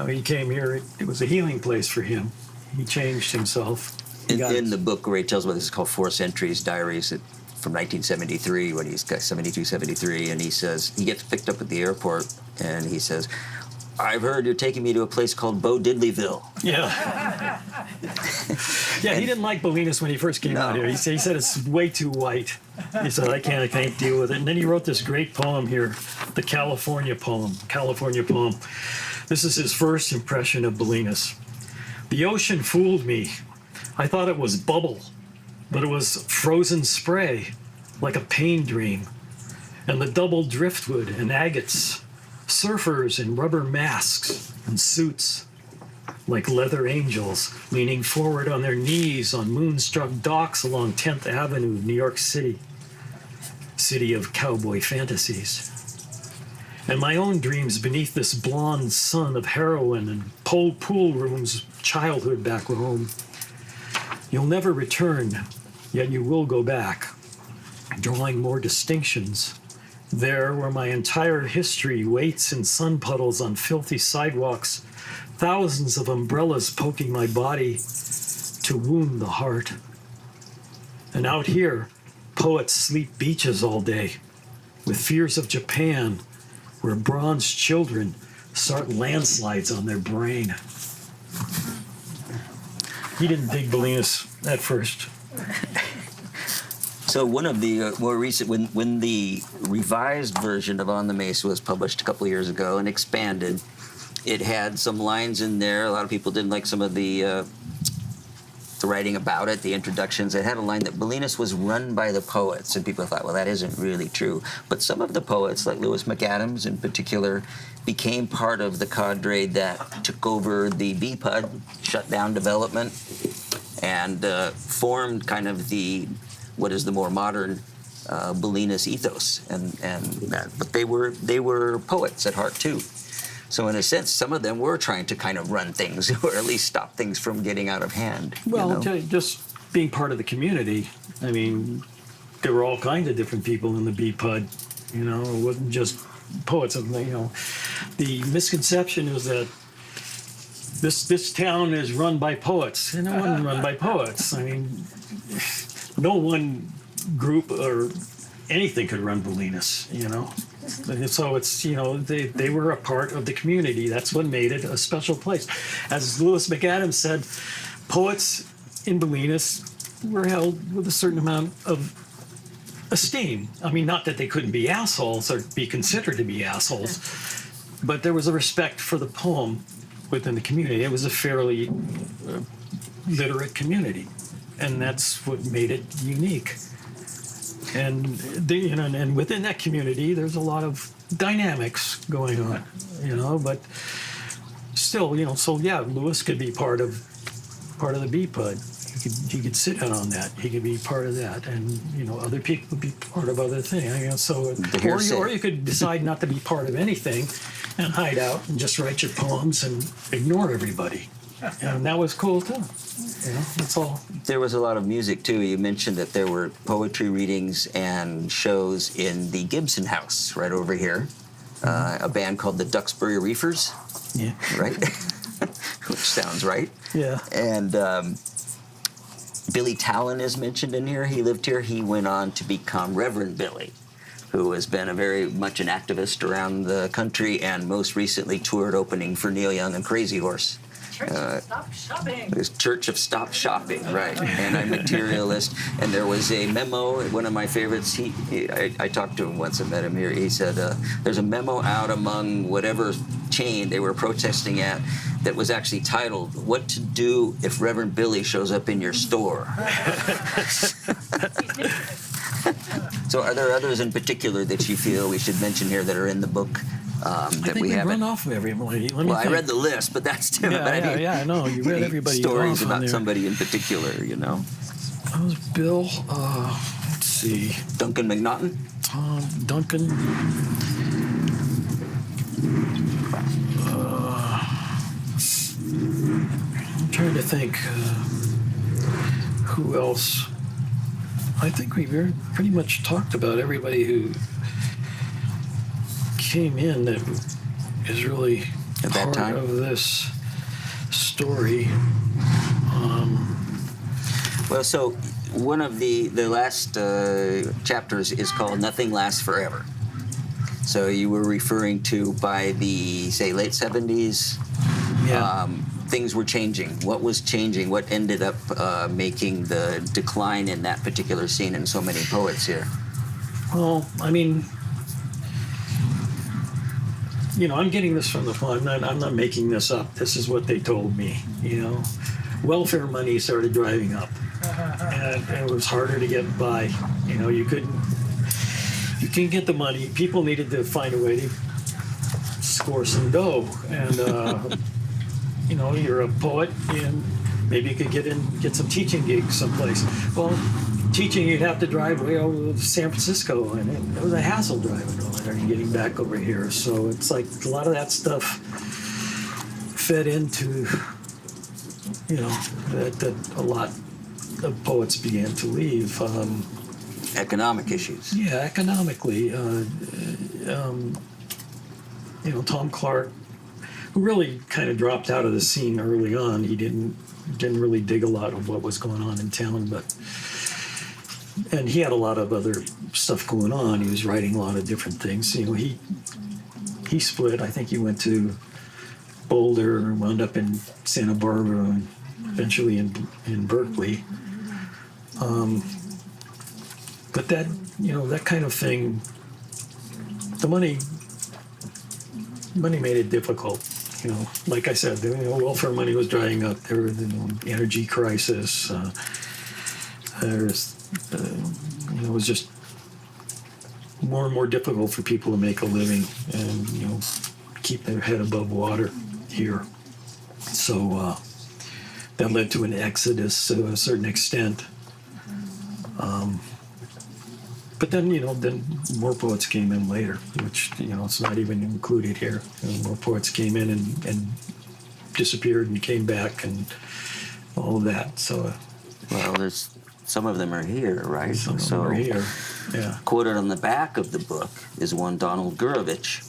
He came here, it was a healing place for him. He changed himself.
In the book, Ray tells about this, is called 4 Centuries Diaries from 1973, when he's got 72, 73, and he says, he gets picked up at the airport, and he says, I've heard you're taking me to a place called Bo Diddleyville.
Yeah. Yeah, he didn't like Bolinas when he first came out here. He said it's way too white. He said, I can't deal with it. And then he wrote this great poem here, the California poem. This is his first impression of Bolinas. The ocean fooled me. I thought it was bubble, but it was frozen spray, like a pain dream. And the double driftwood and agates, surfers in rubber masks and suits, like leather angels leaning forward on their knees on moonstruck docks along 10th Avenue, New York City, city of cowboy fantasies. And my own dreams beneath this blonde sun of heroin and pool rooms, childhood back home. You'll never return, yet you will go back, drawing more distinctions. There, where my entire history waits in sun puddles on filthy sidewalks, thousands of umbrellas poking my body to wound the heart. And out here, poets sleep beaches all day, with fears of Japan, where bronze children start landslides on their brain. He didn't dig Bolinas at first.
So one of the more recent, when the revised version of On the Mesa was published a couple of years ago and expanded, it had some lines in there. A lot of people didn't like some of the writing about it, the introductions. It had a line that Bolinas was run by the poets, and people thought, well, that isn't really true. But some of the poets, like Lewis McAdams in particular, became part of the cadre that took over the BPUD, shut down development, and formed kind of what is the more modern Bolinas ethos. But they were poets at heart too. So in a sense, some of them were trying to kind of run things, or at least stop things from getting out of hand.
Well, just being part of the community. I mean, there were all kinds of different people in the BPUD. It wasn't just poets. The misconception is that this town is run by poets, and it wasn't run by poets. I mean, no one group or anything could run Bolinas. And so it's, they were a part of the community. That's what made it a special place. As Lewis McAdams said, poets in Bolinas were held with a certain amount of esteem. I mean, not that they couldn't be assholes or be considered to be assholes, but there was a respect for the poem within the community. It was a fairly literate community, and that's what made it unique. And and within that community, there's a lot of dynamics going on, but still, so yeah, Lewis could be part of part of the bee pod. He could sit in on that. He could be part of that, and other people would be part of other things. So, or you could decide not to be part of anything, and hide out and just write your poems and ignore everybody. And that was cool too. That's all.
There was a lot of music too. You mentioned that there were poetry readings and shows in the Gibson House right over here. A band called the Duxbury Reefers.
Yeah.
Right? Which sounds right.
Yeah.
And Billy Talon is mentioned in here. He lived here. He went on to become Reverend Billy, who has been very much an activist around the country and most recently toured opening for Neil Young and Crazy Horse.
Church of Stop Shopping.
There's Church of Stop Shopping, right? Anti-materialist. And there was a memo, one of my favorites. I talked to him once, I met him here. He said, there's a memo out among whatever chain they were protesting at that was actually titled, "What to Do If Reverend Billy Shows Up in Your Store." So are there others in particular that you feel we should mention here that are in the book?
I think we run off of everybody.
Well, I read the list, but that's different.
I know. You read everybody.
Stories about
there.
somebody in particular,
That was Bill. Let's see.
Duncan McNaughton?
Tom Duncan. I'm trying to think who else. I think we pretty much talked about everybody who came in that is really
at that
part
time
of this story.
Well, so one of the last chapters is called "Nothing Lasts Forever." So you were referring to by the, say, late 70s, things were changing. What was changing? What ended up making the decline in that particular scene and so many poets here?
Well, I mean, I'm getting this from the phone. I'm not making this up. This is what they told me. Welfare money started driving up, and it was harder to get by. You couldn't get the money. People needed to find a way to score some dough, and you're a poet, and maybe you could get some teaching gigs someplace. Well, teaching, you'd have to drive way over to San Francisco, and it was a hassle driving over there and getting back over here. So it's like a lot of that stuff fed into, that a lot of poets began to leave.
Economic issues.
Yeah, economically. Tom Clark, who really kind of dropped out of the scene early on. He didn't really dig a lot of what was going on in town, and he had a lot of other stuff going on. He was writing a lot of different things. He split. I think he went to Boulder and wound up in Santa Barbara and eventually in Berkeley. But that, that kind of thing, the money made it difficult. Like I said, welfare money was drying up. There was the energy crisis. It was just more and more difficult for people to make a living and, keep their head above water here. So that led to an exodus to a certain extent. But then, then more poets came in later, which, it's not even included here. More poets came in and disappeared and came back and all of that. So,
well, there's some of them are here, right?
Some of them are here, yeah.
Quoted on the back of the book is one Donald Gurovich,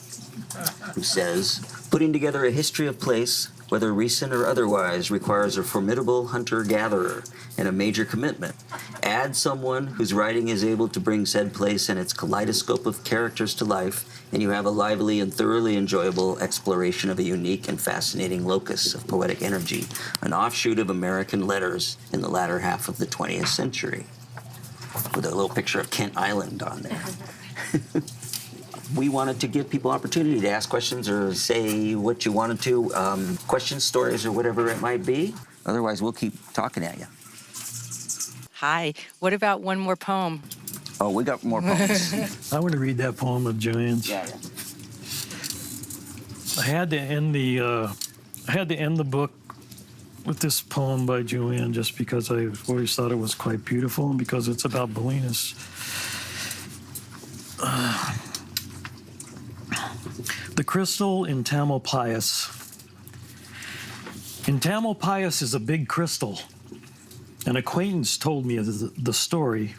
who says, "Putting together a history of place, whether recent or otherwise, requires a formidable hunter-gatherer and a major commitment. Add someone whose writing is able to bring said place and its kaleidoscope of characters to life, and you have a lively and thoroughly enjoyable exploration of a unique and fascinating locus of poetic energy, an offshoot of American letters in the latter half of the 20th century." With a little picture of Kent Island on there. We wanted to give people opportunity to ask questions or say what you wanted to, questions, stories, or whatever it might be. Otherwise, we'll keep talking at you.
Hi. What about one more poem?
Oh, we got more poems.
I want to read that poem of Joanne's.
Yeah.
I had to end the book with this poem by Joanne just because I always thought it was quite beautiful and because it's about Bolinas. The crystal in Tamalpais. In Tamalpais is a big crystal. An acquaintance told me the story.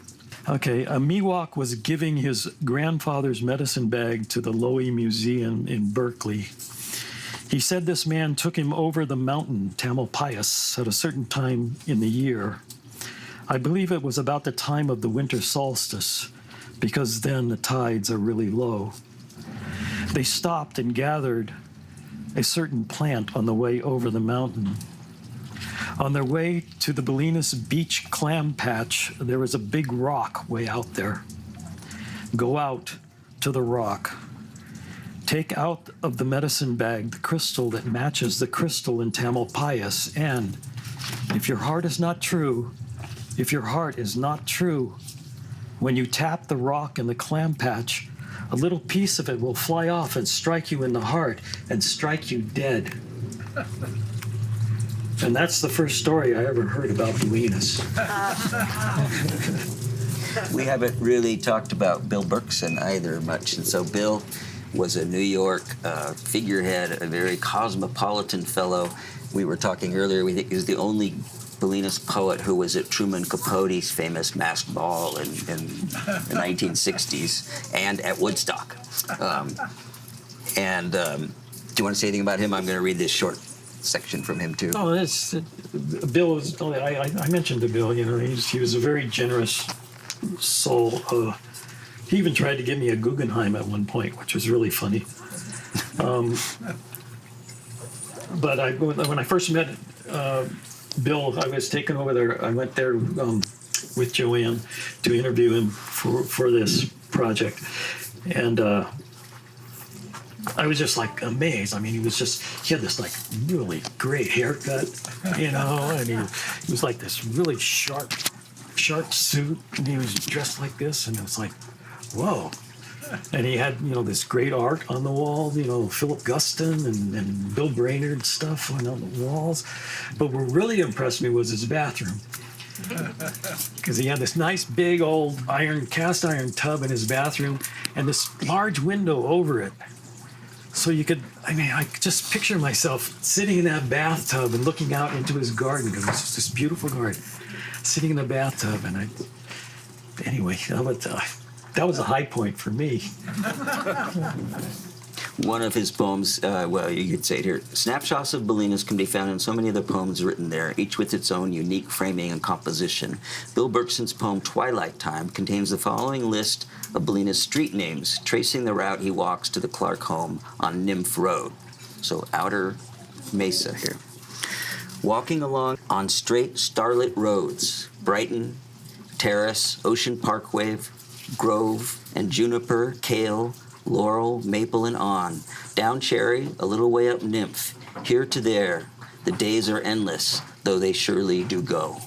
Okay, a Miwok was giving his grandfather's medicine bag to the Lowy Museum in Berkeley. He said this man took him over the mountain, Tamalpais, at a certain time in the year. I believe it was about the time of the winter solstice, because then the tides are really low. They stopped and gathered a certain plant on the way over the mountain. On their way to the Bolinas Beach clam patch, there was a big rock way out there. Go out to the rock. Take out of the medicine bag the crystal that matches the crystal in Tamalpais, and if your heart is not true, when you tap the rock in the clam patch, a little piece of it will fly off and strike you in the heart and strike you dead. And that's the first story I ever heard about Bolinas.
We haven't really talked about Bill Berkson either much, and so Bill was a New York figurehead, a very cosmopolitan fellow. We were talking earlier, we think he was the only Bolinas poet who was at Truman Capote's famous masked ball in the 1960s and at Woodstock. Do you want to say anything about him? I'm going to read this short section from him too.
Oh, Bill was, I mentioned to Bill, you know, he was a very generous soul. He even tried to give me a Guggenheim at one point, which was really funny. But when I first met Bill, I was taken over there. I went there with Joanne to interview him for this project. And I was just like amazed. I mean, he had this like really great haircut, you know, and he was like this really sharp suit, and he was dressed like this, and it's like, whoa. And he had, you know, this great art on the wall, you know, Philip Guston and Bill Brainerd stuff on the walls. But what really impressed me was his bathroom. Because he had this nice big old cast iron tub in his bathroom and this large window over it. So I could just picture myself sitting in that bathtub and looking out into his garden, because it was just this beautiful garden, sitting in the bathtub. And anyway, that was a high point for me.
One of his poems, well, you could say it here, snapshots of Bolinas can be found in so many of the poems written there, each with its own unique framing and composition. Bill Berkson's poem Twilight Time contains the following list of Bolinas street names, tracing the route he walks to the Clark home on Nymph Road. So outer Mesa here. Walking along on straight starlit roads, Brighton, Terrace, Ocean Parkway, Grove, and Juniper, Kale, Laurel, Maple, and on. Down Cherry, a little way up Nymph. Here to there, the days are endless, though they surely do go.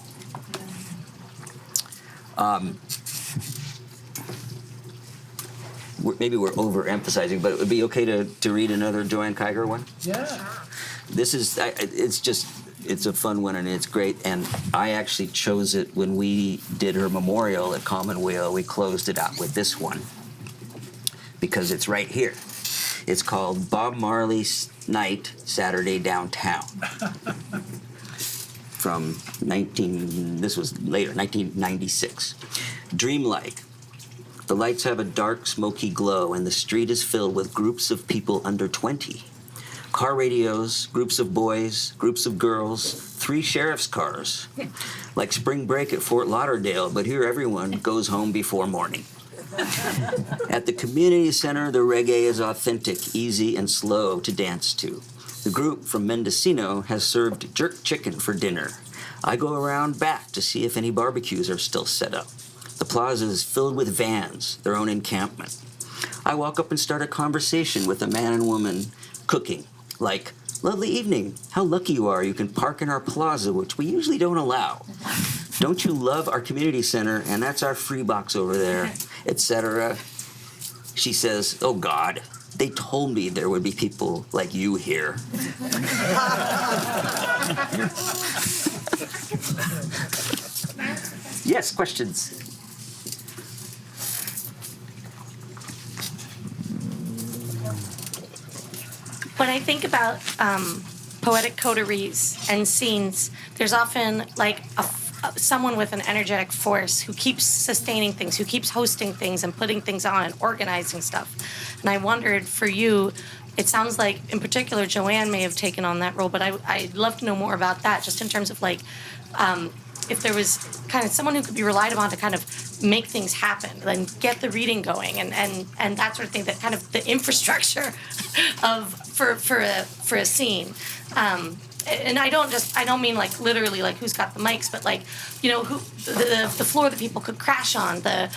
Maybe we're overemphasizing, but it would be okay to read another Joanne Kyger one?
Yeah.
This is, it's a fun one and it's great. And I actually chose it when we did her memorial at Commonweal. We closed it out with this one because it's right here. It's called Bob Marley's Night, Saturday Downtown. From this was later, 1996. Dreamlike. The lights have a dark, smoky glow, and the street is filled with groups of people under 20. Car radios, groups of boys, groups of girls, 3 sheriff's cars. Like spring break at Fort Lauderdale, but here everyone goes home before morning. At the community center, the reggae is authentic, easy, and slow to dance to. The group from Mendocino has served jerk chicken for dinner. I go around back to see if any barbecues are still set up. The plaza is filled with vans, their own encampment. I walk up and start a conversation with a man and woman cooking, like, "Lovely evening, how lucky you are you can park in our plaza, which we usually don't allow. Don't you love our community center, and that's our free box over there," etc. She says, "Oh God, They told me there would be people like you here. Yes, questions?
When I think about poetic coteries and scenes, there's often like someone with an energetic force who keeps sustaining things, who keeps hosting things and putting things on and organizing stuff. And I wondered for you, it sounds like in particular Joanne may have taken on that role, but I'd love to know more about that, just in terms of like if there was kind of someone who could be relied upon to kind of make things happen, then get the reading going and that sort of thing, that kind of the infrastructure of for a scene. And I don't mean like literally like who's got the mics, but like, you know, who the floor that people could crash on, the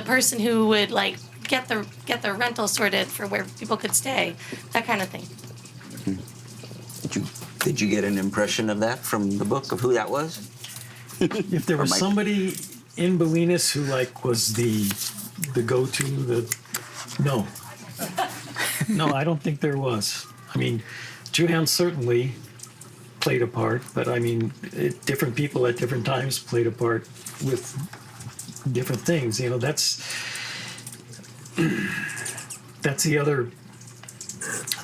person who would like get the rental sorted for where people could stay, that kind of thing.
Did you get an impression of that from the book, of who that was?
If there was somebody in Bolinas who like was the go-to, no, I don't think there was. I mean, Joanne certainly played a part, but I mean, different people at different times played a part with different things. You know, that's the other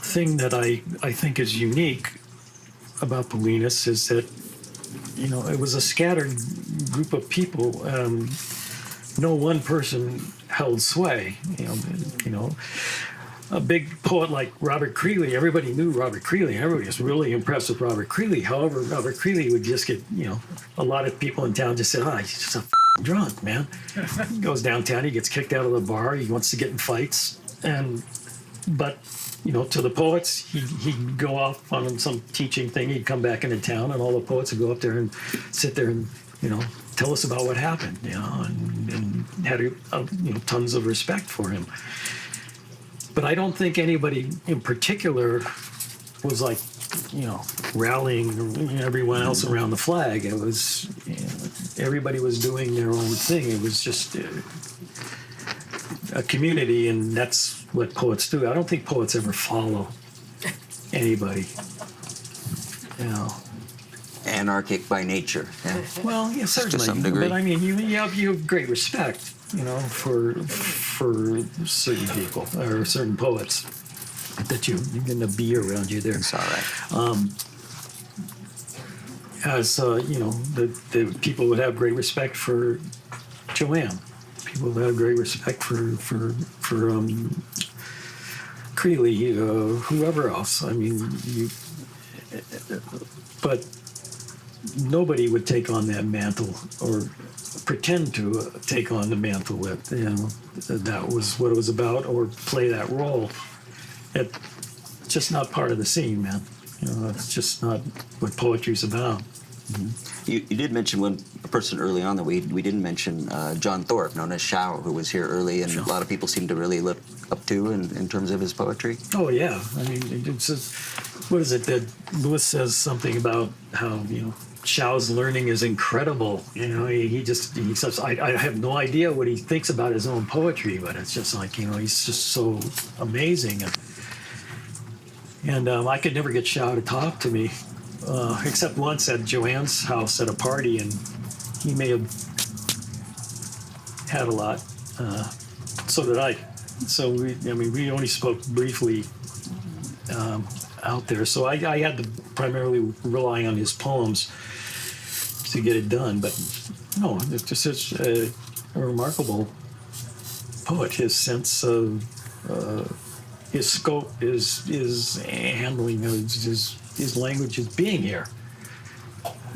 thing that I think is unique about Bolinas, is that, you know, it was a scattered group of people. No one person held sway. You know, a big poet like Robert Creeley, everybody knew Robert Creeley. Everybody was really impressed with Robert Creeley. However, Robert Creeley would just get, you know, a lot of people in town just said, he's just a drunk, man. He goes downtown, he gets kicked out of the bar, he wants to get in fights. But, you know, to the poets, he'd go off on some teaching thing, he'd come back into town, and all the poets would go up there and sit there and, you know, tell us about what happened, you know, and had, you know, tons of respect for him. But I don't think anybody in particular was like, you know, rallying everyone else around the flag. It was, you know, everybody was doing their own thing. It was just a community, and that's what poets do. I don't think poets ever follow anybody, you know.
Anarchic by nature. Yeah.
Well, yeah, certainly.
To some degree.
But I mean, you have great respect, you know, for certain people or certain poets that you're going to be around you there.
It's all right.
As you know, the people would have great respect for Joanne. People would have great respect for Creeley, whoever else. I mean, but nobody would take on that mantle or pretend to take on the mantle that, you know, that was what it was about, or play that role. It's just not part of the scene, man. You know, it's just not what poetry's about.
Mm-hmm. You did mention a person early on that we didn't mention, John Thorpe, known as Shao, who was here early, and
Sure.
a lot of people seem to really look up to in terms of his poetry.
Oh yeah, I mean, it's just, what is it that Lewis says something about how, you know, Shao's learning is incredible. You know, he says, I have no idea what he thinks about his own poetry, but it's just like, you know, he's just so amazing. And I could never get Shao to talk to me, except once at Joanne's house at a party, and he may have had a lot. So did I. So we only spoke briefly out there. So I had to primarily rely on his poems to get it done. But no, it's just a remarkable poet. His sense of his scope, his handling, his language, his being here.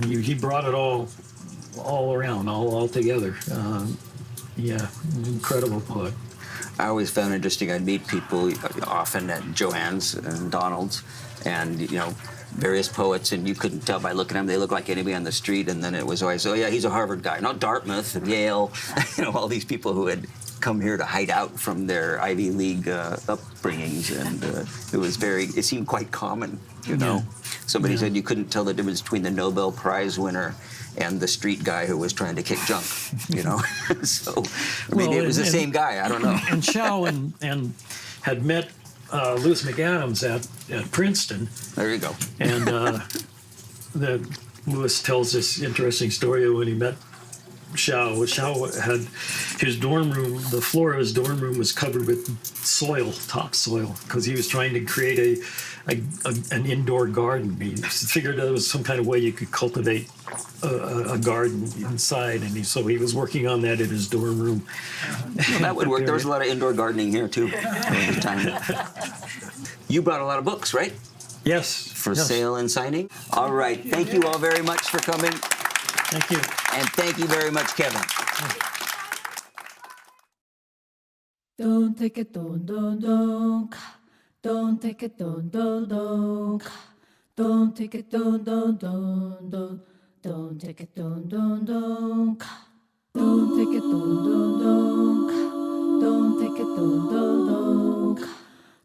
He brought it all around, all together. Yeah, incredible poet.
I always found it interesting. I'd meet people often at Joanne's and Donald's, and, you know, various poets, and you couldn't tell by looking at them. They looked like anybody on the street, and then it was always, oh yeah, he's a Harvard guy. No, Dartmouth and Yale, you know, all these people who had come here to hide out from their Ivy League upbringings, and it seemed quite common, you know. Somebody said you couldn't tell the difference between the Nobel Prize winner and the street guy who was trying to kick junk, you know. So maybe it was the same guy, I don't know.
And Shao and had met Lewis McAdams at Princeton.
There you go.
And Lewis tells this interesting story of when he met Shao. Shao had his dorm room, the floor of his dorm room was covered with soil, topsoil, because he was trying to create an indoor garden. He figured there was some kind of way you could cultivate a garden inside, and so he was working on that in his dorm room.
Well, that would work. There was a lot of indoor gardening here, too, at the time. You brought a lot of books, right?
Yes.
For sale and signing? All right. Thank you all very much for coming.
Thank you.
And thank you very much, Kevin.
Don't take it, don't. Don't take it, don't. Don't take it, don't. Don't take it, don't. Don't take it, don't. Don't take it, don't.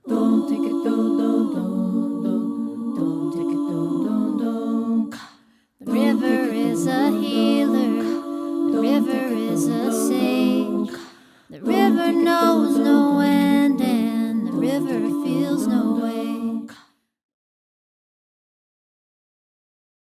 Don't take it, don't. Don't take it, don't.
The river is a healer, the river is a sage, the river knows